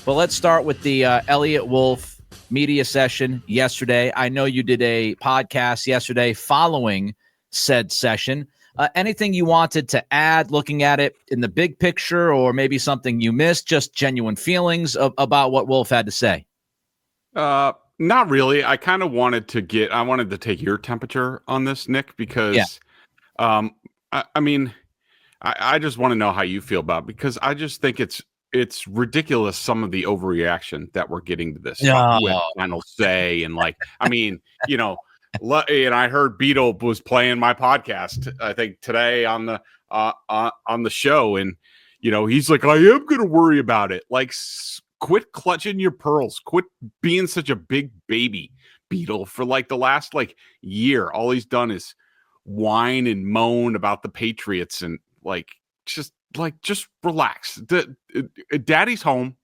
Well, let's start with the Elliot Wolf media session yesterday. I know you did a podcast yesterday following said session. Anything you wanted to add, looking at it in the big picture, or maybe something you missed, just genuine feelings about what Wolf had to say? Not really. I wanted to take your temperature on this, Nick, because I just want to know how you feel about it, because I just think it's ridiculous, some of the overreaction that we're getting to this with final say. And and I heard Beetle was playing my podcast, I think today on the show. And, he's like, I am going to worry about it. Like, quit clutching your pearls. Quit being such a big baby, Beetle. For the last year, all he's done is whine and moan about the Patriots, and just relax. Daddy's home.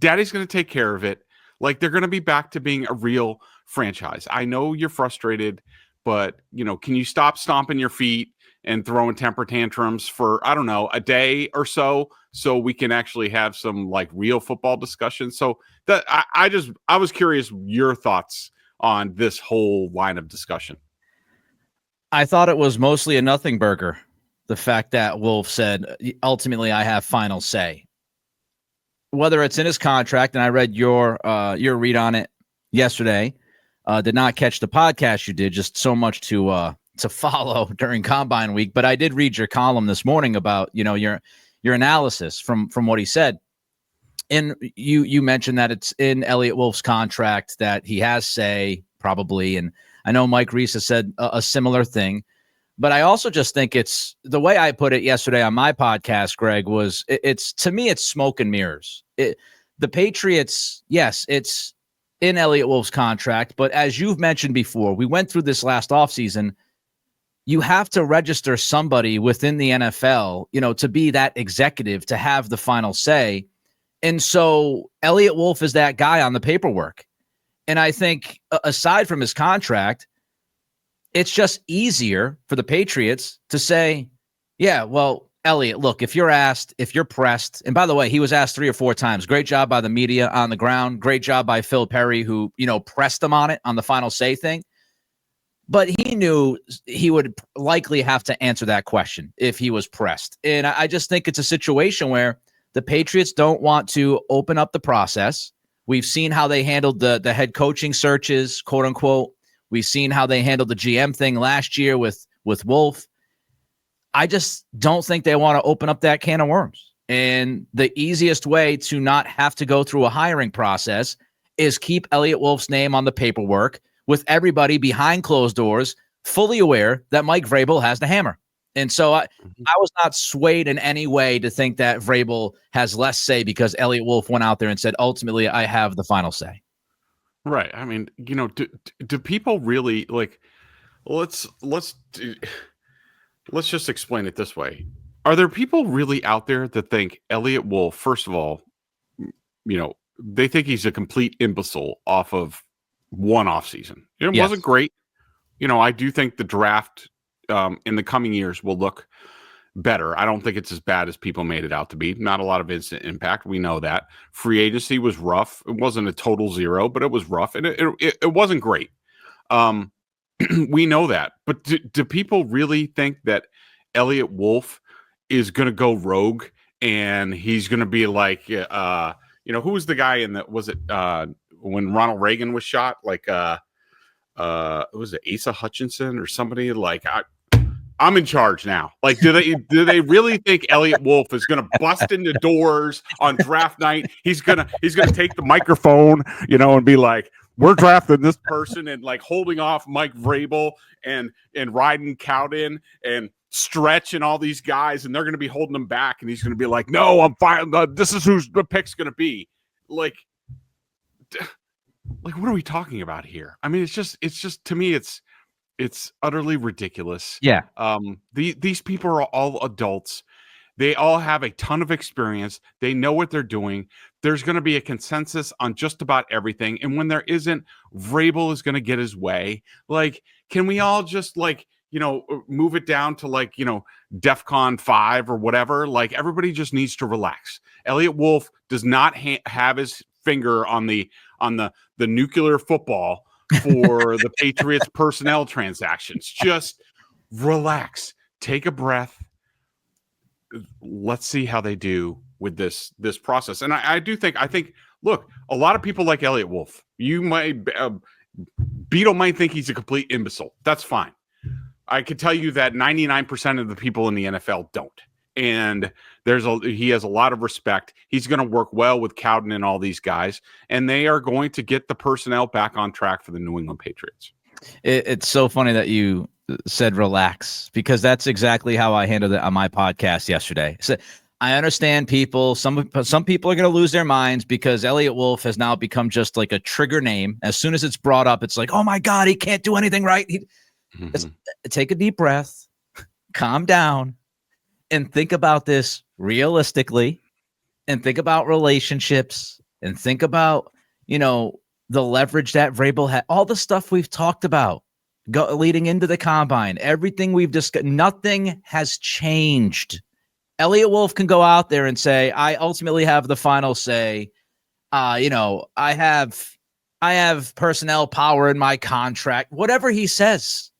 Daddy's going to take care of it. They're going to be back to being a real franchise. I know you're frustrated, but can you stop stomping your feet and throwing temper tantrums for, I don't know, a day or so we can actually have some real football discussion? So that I was curious your thoughts on this whole line of discussion. I thought it was mostly a nothing burger. The fact that Wolf said, ultimately, I have final say. Whether it's in his contract, and I read your read on it yesterday, did not catch the podcast you did, just so much to follow during Combine Week. But I did read your column this morning about your analysis from what he said. And you mentioned that it's in Elliot Wolf's contract that he has say, probably. And I know Mike Reese has said a similar thing. But I also just think it's the way I put it yesterday on my podcast, Greg, was it's to me, it's smoke and mirrors. The Patriots, yes, it's in Elliot Wolf's contract. But as you've mentioned before, we went through this last offseason. You have to register somebody within the NFL, to be that executive, to have the final say. And so Elliot Wolf is that guy on the paperwork. And I think aside from his contract, it's just easier for the Patriots to say, yeah, well, Elliot, look, if you're asked, if you're pressed, and by the way, he was asked 3 or 4 times. Great job by the media on the ground. Great job by Phil Perry, who, pressed him on it on the final say thing. But he knew he would likely have to answer that question if he was pressed. And I just think it's a situation where the Patriots don't want to open up the process. We've seen how they handled the head coaching searches, quote unquote. We've seen how they handled the GM thing last year with Wolf. I just don't think they want to open up that can of worms. And the easiest way to not have to go through a hiring process is keep Elliot Wolf's name on the paperwork with everybody behind closed doors, fully aware that Mike Vrabel has the hammer. And so I was not swayed in any way to think that Vrabel has less say because Elliot Wolf went out there and said, ultimately, I have the final say. Right. I mean, do people really let's just explain it this way. Are there people really out there that think Elliot Wolf, first of all, they think he's a complete imbecile off of one offseason? It wasn't great. I do think the draft in the coming years will look better. I don't think it's as bad as people made it out to be. Not a lot of instant impact. We know that. Free agency was rough. It wasn't a total zero, but it was rough, and it wasn't great. We know that. But do people really think that Elliot Wolf is going to go rogue and he's going to be like, who was the guy in was it when Ronald Reagan was shot? Was it Asa Hutchinson or somebody? I'm in charge now. Do they really think Elliot Wolf is going to bust into doors on draft night? He's gonna take the microphone, and be like, we're drafting this person, and holding off Mike Vrabel and Ryden Cowden and Stretch and all these guys, and they're going to be holding him back, and he's going to be like, no, I'm fine. This is who the pick's going to be. What are we talking about here? I mean, it's just to me, it's utterly ridiculous. Yeah. These people are all adults. They all have a ton of experience. They know what they're doing. There's going to be a consensus on just about everything. And when there isn't, Vrabel is going to get his way. Can we all just move it down to like, DEFCON 5 or whatever. Like, everybody just needs to relax. Elliot Wolf does not have his finger on the nuclear football for the Patriots personnel transactions. Just relax, take a breath. Let's see how they do with this process. And I think, look, a lot of people like Elliot Wolf. You might, Beetle might think he's a complete imbecile. That's fine. I could tell you that 99% of the people in the NFL don't. And he has a lot of respect. He's going to work well with Cowden and all these guys, and they are going to get the personnel back on track for the New England Patriots. It's so funny that you said relax, because that's exactly how I handled it on my podcast yesterday. So I understand people. Some people are going to lose their minds because Elliot Wolf has now become just like a trigger name. As soon as it's brought up, it's like, oh my God, he can't do anything right. Take a deep breath, calm down, and think about this realistically, and think about relationships, and think about, the leverage that Vrabel had, all the stuff we've talked about leading into the combine, everything we've discussed, nothing has changed. Elliot Wolf can go out there and say, I ultimately have the final say. I have personnel power in my contract, whatever he says.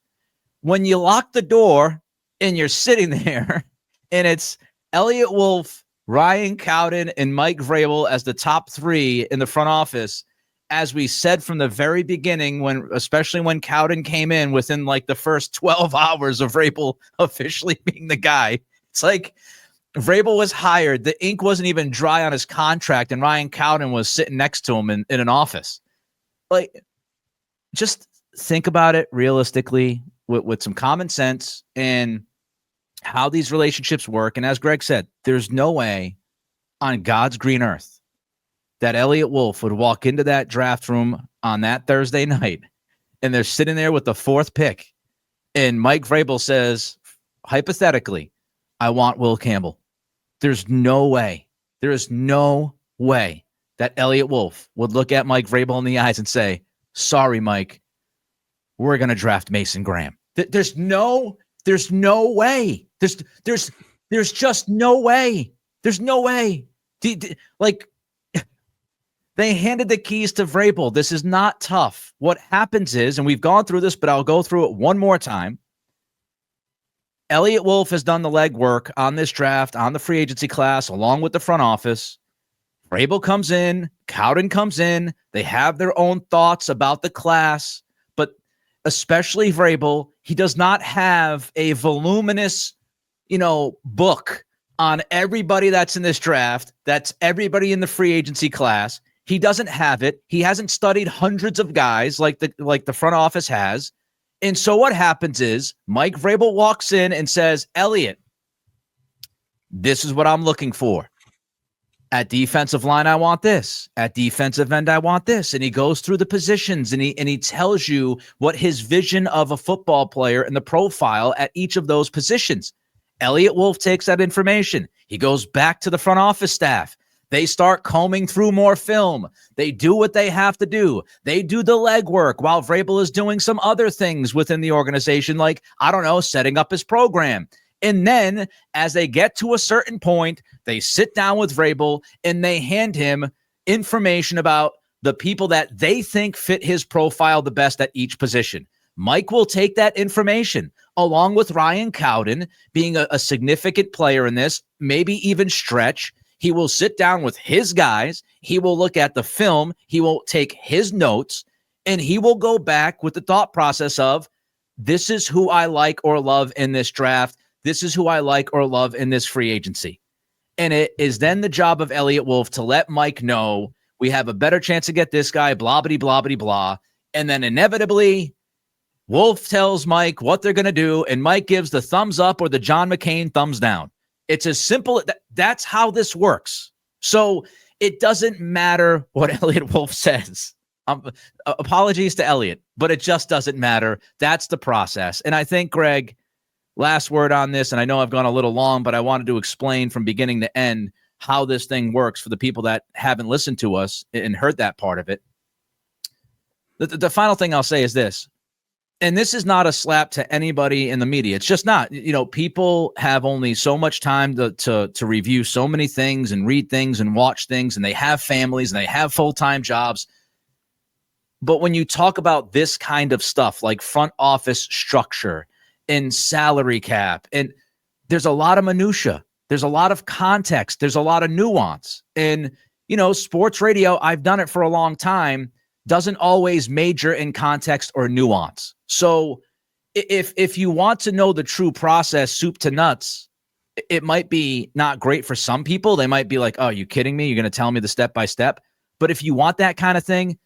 When you lock the door and you're sitting there and it's Elliot Wolf, Ryan Cowden, and Mike Vrabel as the top three in the front office, as we said from the very beginning, especially when Cowden came in within like the first 12 hours of Vrabel officially being the guy, it's like Vrabel was hired. The ink wasn't even dry on his contract, and Ryan Cowden was sitting next to him in an office. Like, just think about it realistically with some common sense and how these relationships work. And as Greg said, there's no way on God's green earth that Elliot Wolf would walk into that draft room on that Thursday night and they're sitting there with the fourth pick, and Mike Vrabel says, hypothetically, I want Will Campbell. There's no way. There is no way that Elliot Wolf would look at Mike Vrabel in the eyes and say, sorry, Mike, we're going to draft Mason Graham. There's no way. There's just no way. There's no way. Like, they handed the keys to Vrabel. This is not tough. What happens is, and we've gone through this, but I'll go through it one more time. Elliot Wolf has done the legwork on this draft, on the free agency class, along with the front office. Vrabel comes in, Cowden comes in. They have their own thoughts about the class, but especially Vrabel, he does not have a voluminous, book on everybody that's in this draft. That's everybody in the free agency class. He doesn't have it. He hasn't studied hundreds of guys like the front office has. And so what happens is Mike Vrabel walks in and says, Elliot, this is what I'm looking for. At defensive line, I want this. At defensive end, I want this. And he goes through the positions and he tells you what his vision of a football player and the profile at each of those positions. Elliot Wolf takes that information. He goes back to the front office staff. They start combing through more film. They do what they have to do. They do the legwork while Vrabel is doing some other things within the organization, like, setting up his program. And then as they get to a certain point, they sit down with Vrabel and they hand him information about the people that they think fit his profile the best at each position. Mike will take that information along with Ryan Cowden being a significant player in this, maybe even stretch. He will sit down with his guys. He will look at the film. He will take his notes, and he will go back with the thought process of, this is who I like or love in this draft. This is who I like or love in this free agency. And it is then the job of Elliot Wolf to let Mike know we have a better chance to get this guy, blah, blah, blah, blah, blah. And then inevitably, Wolf tells Mike what they're going to do, and Mike gives the thumbs up or the John McCain thumbs down. It's as simple. That's how this works. So it doesn't matter what Elliot Wolf says. Apologies to Elliot, but it just doesn't matter. That's the process. And I think, Greg, last word on this, and I know I've gone a little long, but I wanted to explain from beginning to end how this thing works for the people that haven't listened to us and heard that part of it. The final thing I'll say is this. And this is not a slap to anybody in the media. It's just not. People have only so much time to review so many things and read things and watch things, and they have families and they have full-time jobs. But when you talk about this kind of stuff, like front office structure and salary cap, and there's a lot of minutia, there's a lot of context, there's a lot of nuance. And, sports radio, I've done it for a long time, doesn't always major in context or nuance. So if you want to know the true process, soup to nuts, it might be not great for some people. They might be like, oh, are you kidding me? You're going to tell me the step by step. But if you want that kind of thing,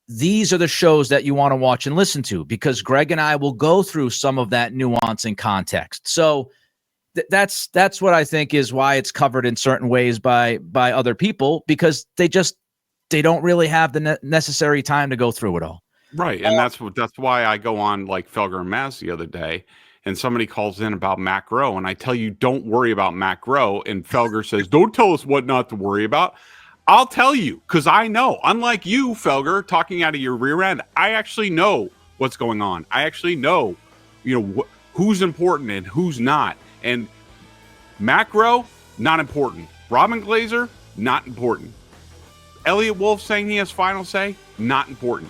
these are the shows that you want to watch and listen to, because Greg and I will go through some of that nuance and context. So that's what I think is why it's covered in certain ways by other people, because they don't really have the necessary time to go through it all. Right. And that's why I go on like Felger and Maz the other day, and somebody calls in about Mac Rowe, and I tell you, don't worry about Mac Rowe. And Felger says, don't tell us what not to worry about. I'll tell you, because I know, unlike you, Felger, talking out of your rear end, I actually know what's going on. I actually know, who's important and who's not. And Mac Rowe, not important. Robin Glazer, not important. Elliot Wolf saying he has final say, not important.